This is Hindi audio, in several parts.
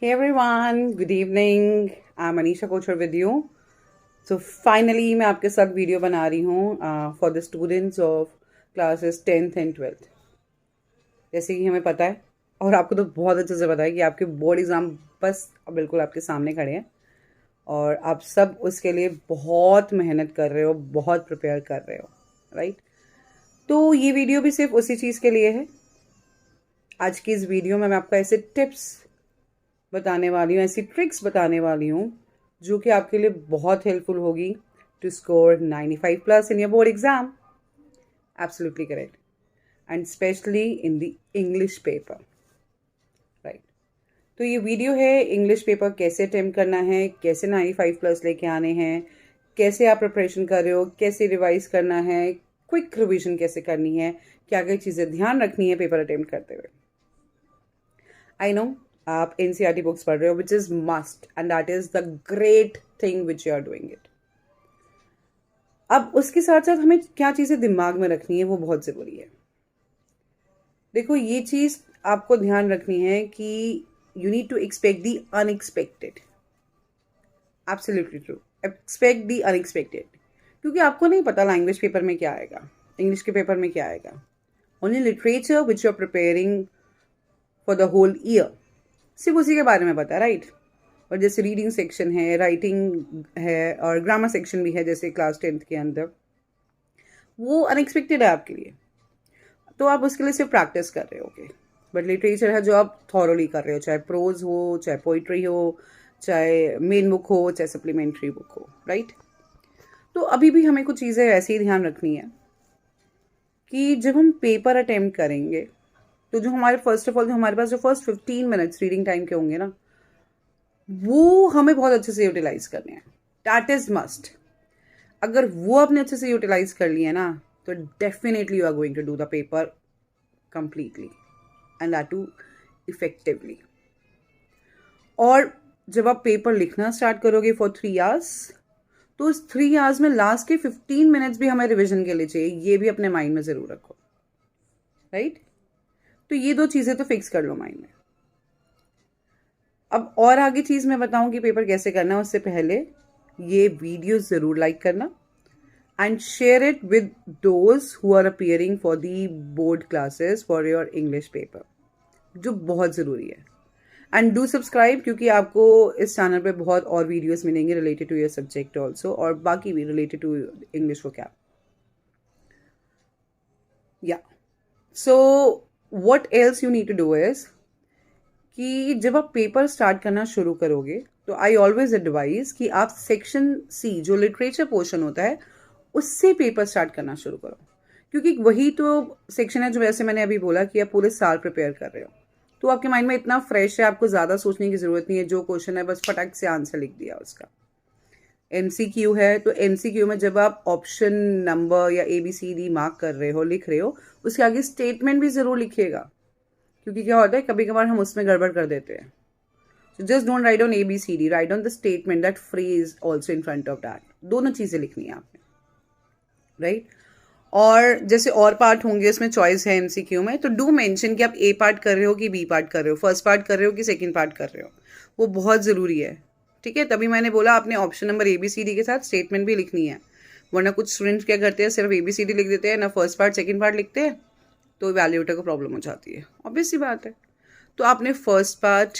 Hey everyone, good evening. I'm Anisha Kochar with you. So finally मैं आपके साथ वीडियो बना रही हूँ for the students of classes 10th and 12th। जैसे कि हमें पता है और आपको तो बहुत अच्छे से पता है कि आपके बोर्ड एग्ज़ाम बस बिल्कुल आपके सामने खड़े हैं और आप सब उसके लिए बहुत मेहनत कर रहे हो, बहुत प्रिपेयर कर रहे हो, राइट? तो ये वीडियो भी सिर्फ उसी चीज़ के लिए है। आज की इस वीडियो में मैं आपको ऐसे टिप्स बताने वाली हूँ, ऐसी ट्रिक्स बताने वाली हूँ जो कि आपके लिए बहुत हेल्पफुल होगी to score 95 plus in your board exam. Absolutely correct. And specially in the English paper, right? तो ये वीडियो है इंग्लिश पेपर कैसे अटेम्प्ट करना है, कैसे 95 प्लस लेके आने हैं, कैसे आप प्रिपरेशन कर रहे हो, कैसे रिवाइज करना है, क्विक रिविजन कैसे करनी है, क्या क्या चीज़ें ध्यान रखनी है पेपर अटेम्प्ट करते हुए। आई नो आप एनसीईआरटी बुक्स पढ़ रहे हो, which is must and that is the great thing which you are doing it. अब उसके साथ साथ हमें क्या चीज़ें दिमाग में रखनी है वो बहुत ज़रूरी है। देखो ये चीज़ आपको ध्यान रखनी है कि you need to expect the unexpected. Absolutely true, expect the unexpected. क्योंकि आपको नहीं पता लैंग्वेज पेपर में क्या आएगा, इंग्लिश के पेपर में क्या आएगा। Only literature which you are preparing for the whole year, सिर्फ उसी के बारे में पता है, राइट? और जैसे रीडिंग सेक्शन है, राइटिंग है और ग्रामर सेक्शन भी है जैसे क्लास 10th के अंदर, वो अनएक्सपेक्टेड है आपके लिए, तो आप उसके लिए सिर्फ प्रैक्टिस कर रहे होगे। बट लिटरेचर है जो आप थॉरोली कर रहे हो, चाहे प्रोज हो, चाहे पोइट्री हो, चाहे मेन बुक हो, चाहे सप्लीमेंट्री बुक हो, राइट? तो अभी भी हमें कुछ चीज़ें ऐसे ही ध्यान रखनी है कि जब हम पेपर अटेम्प्ट करेंगे तो जो हमारे फर्स्ट ऑफ ऑल जो हमारे पास जो फर्स्ट 15 मिनट्स रीडिंग टाइम के होंगे ना, वो हमें बहुत अच्छे से यूटिलाइज करने हैं। That is must. अगर वो आपने अच्छे से यूटिलाइज कर लिया ना तो definitely you are going to do the paper completely and that too effectively. और जब आप पेपर लिखना स्टार्ट करोगे फॉर 3 आवर्स, तो उस 3 आवर्स में लास्ट के 15 मिनट्स भी हमें रिविजन के लिए चाहिए, ये भी अपने माइंड में ज़रूर रखो, राइट? तो ये दो चीज़ें तो फिक्स कर लो माइंड में। अब और आगे चीज़ मैं बताऊं कि पेपर कैसे करना है, उससे पहले ये वीडियो ज़रूर लाइक करना and share it with those who are appearing for the board classes for your English paper, जो बहुत ज़रूरी है। एंड डू सब्सक्राइब, क्योंकि आपको इस चैनल पे बहुत और वीडियोस मिलेंगे related to your subject also, और बाकी भी रिलेटेड टू इंग्लिश वोकैब। या so what else you need to do is कि जब आप पेपर स्टार्ट करना शुरू करोगे तो आई ऑलवेज एडवाइज कि आप सेक्शन सी जो लिटरेचर पोर्शन होता है उससे पेपर स्टार्ट करना शुरू करो, क्योंकि वही तो सेक्शन है जो वैसे मैंने अभी बोला कि आप पूरे साल प्रिपेयर कर रहे हो, तो आपके माइंड में इतना फ्रेश है, आपको ज़्यादा सोचने की ज़रूरत नहीं है। जो क्वेश्चन है बस फटाक से आंसर लिख दिया उसका। एमसीक्यू है तो एमसीक्यू में जब आप ऑप्शन नंबर या ABCD मार्क कर रहे हो, लिख रहे हो, उसके आगे स्टेटमेंट भी ज़रूर लिखिएगा, क्योंकि क्या होता है कभी कभार हम उसमें गड़बड़ कर देते हैं। So just don't write on ABCD, write on the statement, that phrase also in front of that. दोनों चीज़ें लिखनी है आपने, राइट? और जैसे और पार्ट होंगे उसमें चॉइस है एमसीक्यू में, तो डू मेंशन कि आप ए पार्ट कर रहे हो कि बी पार्ट कर रहे हो, फर्स्ट पार्ट कर रहे हो कि सेकंड पार्ट कर रहे हो, वो बहुत ज़रूरी है। ठीक है, तभी मैंने बोला आपने ऑप्शन नंबर ABCD के साथ स्टेटमेंट भी लिखनी है, वरना कुछ स्टूडेंट्स क्या करते हैं सिर्फ ABCD लिख देते हैं, ना फर्स्ट पार्ट सेकंड पार्ट लिखते हैं, तो वैल्यूएटर को प्रॉब्लम हो जाती है, ऑब्वियस सी बात है। तो आपने फर्स्ट पार्ट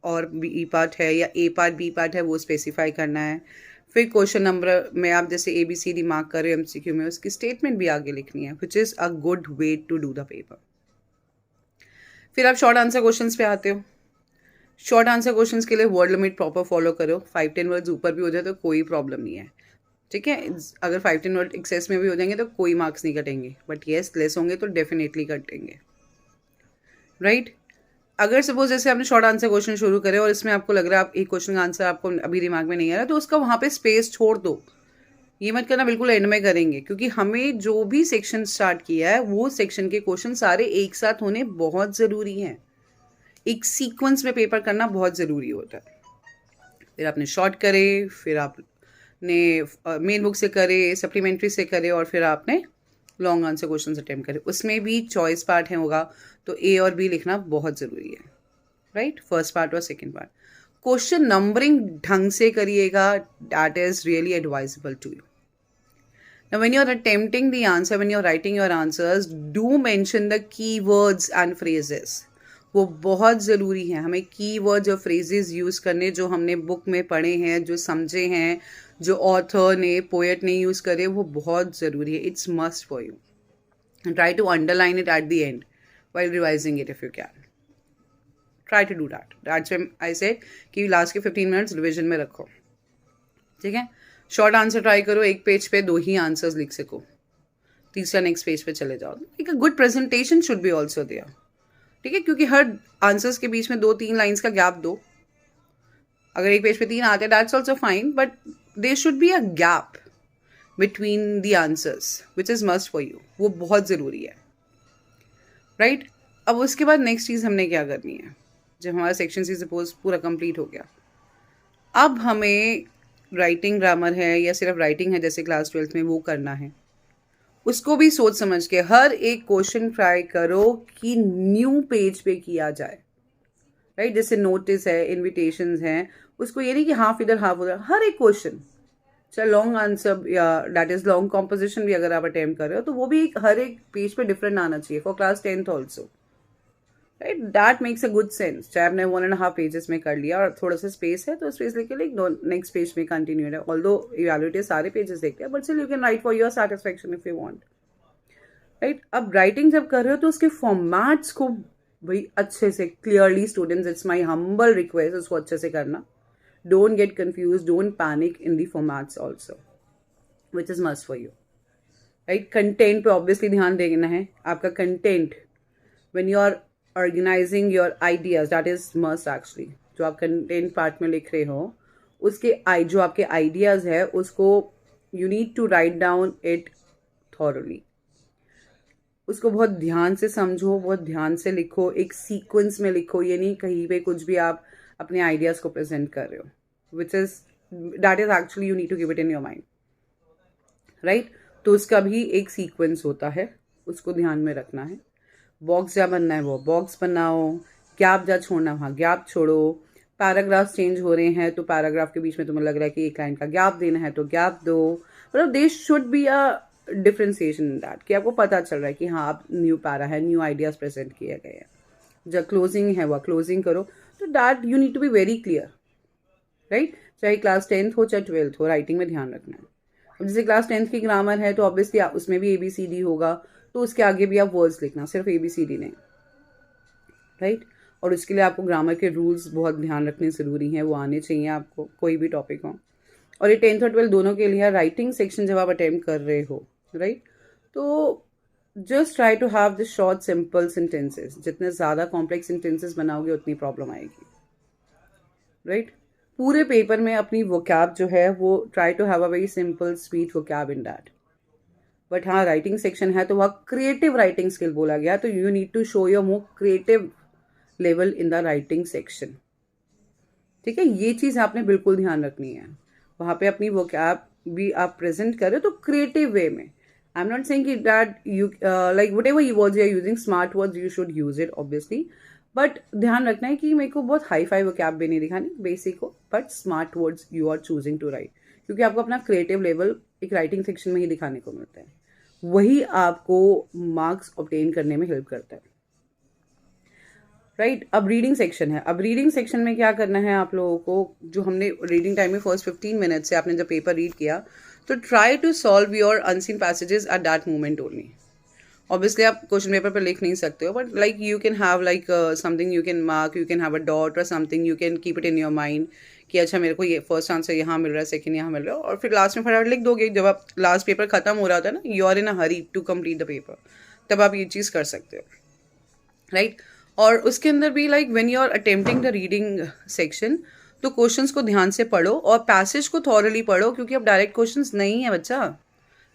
और बी पार्ट है या ए पार्ट बी पार्ट है वो स्पेसिफाई करना है। फिर क्वेश्चन नंबर में आप जैसे ABCD मार्क कर रहे हो MCQ में, उसकी स्टेटमेंट भी आगे लिखनी है, which is a good way to do the paper. फिर आप शॉर्ट आंसर क्वेश्चंस पे आते हो। शॉर्ट आंसर क्वेश्चंस के लिए वर्ड लिमिट प्रॉपर फॉलो करो, 5-10 वर्ड्स ऊपर भी हो जाए तो कोई प्रॉब्लम नहीं है, ठीक है? अगर 5-10 वर्ड एक्सेस में भी हो जाएंगे तो कोई मार्क्स नहीं कटेंगे, बट येस लेस होंगे तो डेफिनेटली कटेंगे, राइट? अगर सपोज जैसे आपने शॉर्ट आंसर क्वेश्चन शुरू करे और इसमें आपको लग रहा है आप एक क्वेश्चन का आंसर आपको अभी दिमाग में नहीं आ रहा, तो उसका वहाँ पे स्पेस छोड़ दो। ये मत करना बिल्कुल एंड में करेंगे, क्योंकि हमें जो भी सेक्शन स्टार्ट किया है वो सेक्शन के क्वेश्चन सारे एक साथ होने बहुत ज़रूरी हैं। एक सीक्वेंस में पेपर करना बहुत ज़रूरी होता है। फिर आपने शॉर्ट करे, फिर आपने मेन बुक से करे, सप्लीमेंट्री से करे, और फिर आपने लॉन्ग आंसर क्वेश्चन अटेम्प्ट करे। उसमें भी चॉइस पार्ट है होगा, तो A और B लिखना बहुत ज़रूरी है। राइट, फर्स्ट पार्ट और सेकेंड पार्ट। क्वेश्चन नंबरिंग ढंग से करिएगा, that is really advisable to you. Now, when you're attempting the answer, when you're writing your answers, do mention the keywords and phrases. वो बहुत ज़रूरी है, हमें कीवर्ड्स और फ्रेजेस यूज़ करने जो हमने बुक में पढ़े हैं, जो समझे हैं, जो ऑथर ने, पोएट ने यूज़ करे, वो बहुत ज़रूरी है. It's must for you. Try to underline it at the end while revising it if you can. Try to do that. That's why I said कि लास्ट के 15 मिनट्स रिविजन में रखो. ठीक है, शॉर्ट आंसर ट्राई करो, एक पेज पे 2 ही आंसर्स लिख सको, तीसरा नेक्स्ट पेज पे चले जाओ. एक good presentation should be also there. ठीक है, क्योंकि हर आंसर्स के बीच में 2-3 लाइन्स का गैप दो. अगर एक पेज पे 3 आते हैं that's also fine, but there should be a gap between the answers which is must for you. वो बहुत ज़रूरी है. राइट, अब उसके बाद नेक्स्ट चीज़ हमने क्या करनी है. जब हमारा सेक्शन सी सपोज पूरा कंप्लीट हो गया, अब हमें राइटिंग ग्रामर है या सिर्फ राइटिंग है जैसे क्लास 12th में वो करना है. उसको भी सोच समझ के हर एक क्वेश्चन ट्राई करो कि न्यू पेज पे किया जाए. राइट, जैसे नोटिस है, इन्विटेशंस हैं, उसको ये नहीं कि हाफ इधर हाफ उधर. हर एक क्वेश्चन, चाहे लॉन्ग आंसर या दैट इज लॉन्ग कॉम्पोजिशन भी अगर आप अटेम्प्ट कर रहे हो तो वो भी हर एक पेज पे डिफरेंट आना चाहिए for class 10th also. Right, that makes a good sense. चाहे आपने 1.5 पेजेस में कर लिया और थोड़ा सा स्पेस है तो स्पेस लेके लाइक नेक्स्ट पेज में कंटिन्यू है. ऑल्दो इवैल्यूएटर सारे पेजेस देखते हैं, but still you can write for your satisfaction if you want. Right, अब राइटिंग जब कर रहे हो तो उसके फॉर्मेट्स को भाई अच्छे से clearly, students it's my humble request, उसको अच्छे से करना. Don't get confuse, don't panic in the formats also which is must for you. Right, content पे ऑब्वियसली ध्यान देना है. आपका content when you are organizing your ideas, that is must actually. जो आप कंटेंट पार्ट में लिख रहे हो उसके जो आपके आइडियाज है उसको you need to write down it thoroughly. उसको बहुत ध्यान से समझो, बहुत ध्यान से लिखो, एक सीक्वेंस में लिखो. ये नहीं कहीं पे कुछ भी आप अपने आइडियाज को प्रेजेंट कर रहे हो, which is that is actually you need to keep it in your mind. Right, तो उसका भी एक सीक्वेंस होता है, उसको ध्यान में रखना है. बॉक्स जहाँ बनना है वो बॉक्स बनाओ, गैप जहाँ छोड़ना है वहाँ गैप छोड़ो. पैराग्राफ चेंज हो रहे हैं तो पैराग्राफ के बीच में तुम्हें लग रहा है कि एक लाइन का गैप देना है तो गैप दो. मतलब there should be a differentiation in that कि आपको पता चल रहा है कि हाँ आप न्यू पैरा है, न्यू आइडियाज प्रेजेंट किए गए हैं. जब क्लोजिंग है वह क्लोजिंग करो. तो that you need to be very clear. Right, चाहे क्लास 10th हो चाहे 12th हो, राइटिंग में ध्यान रखना है. अब जैसे क्लास 10th की ग्रामर है तो ऑब्वियसली उसमें भी ABCD होगा, तो उसके आगे भी आप वर्ड्स लिखना, सिर्फ ABCD नहीं. राइट, और उसके लिए आपको ग्रामर के रूल्स बहुत ध्यान रखने ज़रूरी हैं, वो आने चाहिए आपको कोई भी टॉपिक हो. और ये 10th और 12th दोनों के लिए राइटिंग सेक्शन जब आप अटेम्प्ट कर रहे हो, राइट, तो just try to have the short simple sentences. जितने ज़्यादा कॉम्प्लेक्स सेंटेंसेस बनाओगे उतनी प्रॉब्लम आएगी. राइट, पूरे पेपर में अपनी वोकैब जो है वो try to have a very simple sweet vocab in that. But हाँ, राइटिंग सेक्शन है तो वहाँ क्रिएटिव राइटिंग स्किल बोला गया, तो you need to show your more creative level in the writing section. ठीक है, ये चीज़ आपने बिल्कुल ध्यान रखनी है. वहाँ पे अपनी वोकैब भी आप प्रेजेंट करें तो क्रिएटिव वे में. I am not saying that you like whatever you words you are using smart words you should use it obviously, but ध्यान रखना है कि मेरे को बहुत हाई फाई वोकैब भी नहीं दिखानी, बेसिक हो, but smart words you are choosing to write, क्योंकि आपको अपना क्रिएटिव लेवल एक राइटिंग सेक्शन में ही दिखाने को मिलता है. वही आपको मार्क्स ऑब्टेन करने में हेल्प करता है. राइट, अब रीडिंग सेक्शन है. अब रीडिंग सेक्शन में क्या करना है आप लोगों को, जो हमने रीडिंग टाइम में फर्स्ट 15 मिनट्स से आपने जब पेपर रीड किया तो try to solve your unseen passages at that moment only. Obviously आप क्वेश्चन पेपर पे लिख नहीं सकते हो, but like you can have like something you can mark, you can have a dot और something, you can keep it in your mind कि अच्छा मेरे को ये फर्स्ट आंसर यहाँ मिल रहा है, सेकंड यहाँ मिल रहा है, और फिर लास्ट में फटाफट लिख दोगे. जब आप लास्ट पेपर खत्म हो रहा होता है ना, you are in a hurry to complete the paper, तब आप ये चीज़ कर सकते हो. राइट, और उसके अंदर भी like when you are attempting the reading section तो क्वेश्चंस को ध्यान से पढ़ो और पैसेज को थॉरली पढ़ो, क्योंकि अब डायरेक्ट क्वेश्चंस नहीं है बच्चा.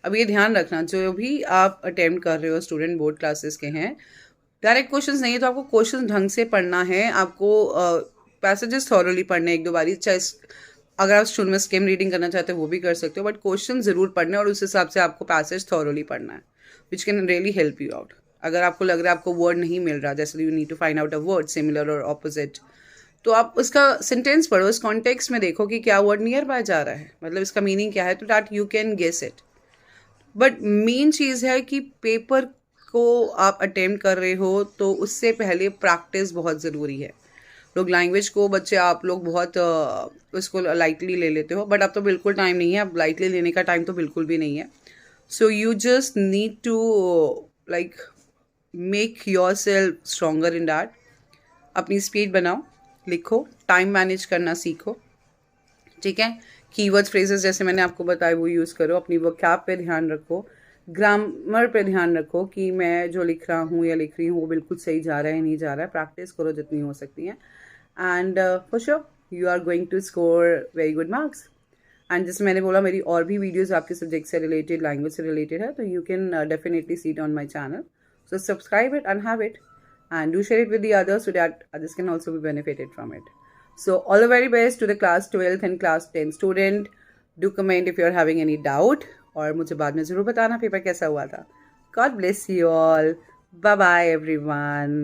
अब ये ध्यान रखना, जो भी आप अटेम्प्ट कर रहे हो, स्टूडेंट बोर्ड क्लासेस के हैं, डायरेक्ट क्वेश्चंस नहीं है तो आपको क्वेश्चन ढंग से पढ़ना है. आपको पैसेजेस थॉरली पढ़ने 1-2 बारी, चाहे अगर आप शुरू में स्किम रीडिंग करना चाहते हो वो भी कर सकते हो, बट क्वेश्चन ज़रूर पढ़ने और उस हिसाब से आपको पैसेज थॉरली पढ़ना है, which can really help you out. अगर आपको लग रहा है आपको वर्ड नहीं मिल रहा, जैसे you need to find out a word similar और ऑपोजिट, तो आप उसका सेंटेंस पढ़ो, इस कॉन्टेक्स्ट में देखो कि क्या वर्ड नियर बाय जा रहा है, मतलब इसका मीनिंग क्या है, तो that you can guess it. But main चीज़ है कि पेपर को आप अटेम्प्ट कर रहे हो तो उससे पहले प्रैक्टिस बहुत ज़रूरी है। लोग लैंग्वेज को, बच्चे आप लोग बहुत उसको लाइटली ले लेते हो, बट अब तो बिल्कुल टाइम नहीं है, अब लाइटली लेने का टाइम तो बिल्कुल भी नहीं है। So you just need to like make yourself stronger in that. अपनी स्पीड बनाओ, लिखो, टाइम मैनेज करना सीखो, ठीक है। कीवर्ड्स फ्रेजेस जैसे मैंने आपको बताया वो यूज़ करो, अपनी वोकैब पे ध्यान रखो, ग्रामर पे ध्यान रखो कि मैं जो लिख रहा हूँ या लिख रही हूँ वो बिल्कुल सही जा रहा है नहीं जा रहा है, प्रैक्टिस करो जितनी हो सकती है, and for sure you are going to score very good marks. And जैसे मैंने बोला, मेरी और भी वीडियोज़ आपके सब्जेक्ट से रिलेटेड, लैंग्वेज से रिलेटेड है, तो you can definitely see it on my channel, so subscribe it and have it, and do share it with the others so that others can also be benefited from it. So all the very best to the class 12th and class 10 student. Do comment if you are having any doubt, और मुझे बाद में ज़रूर बताना पेपर कैसा हुआ था। God bless you all. Bye bye everyone.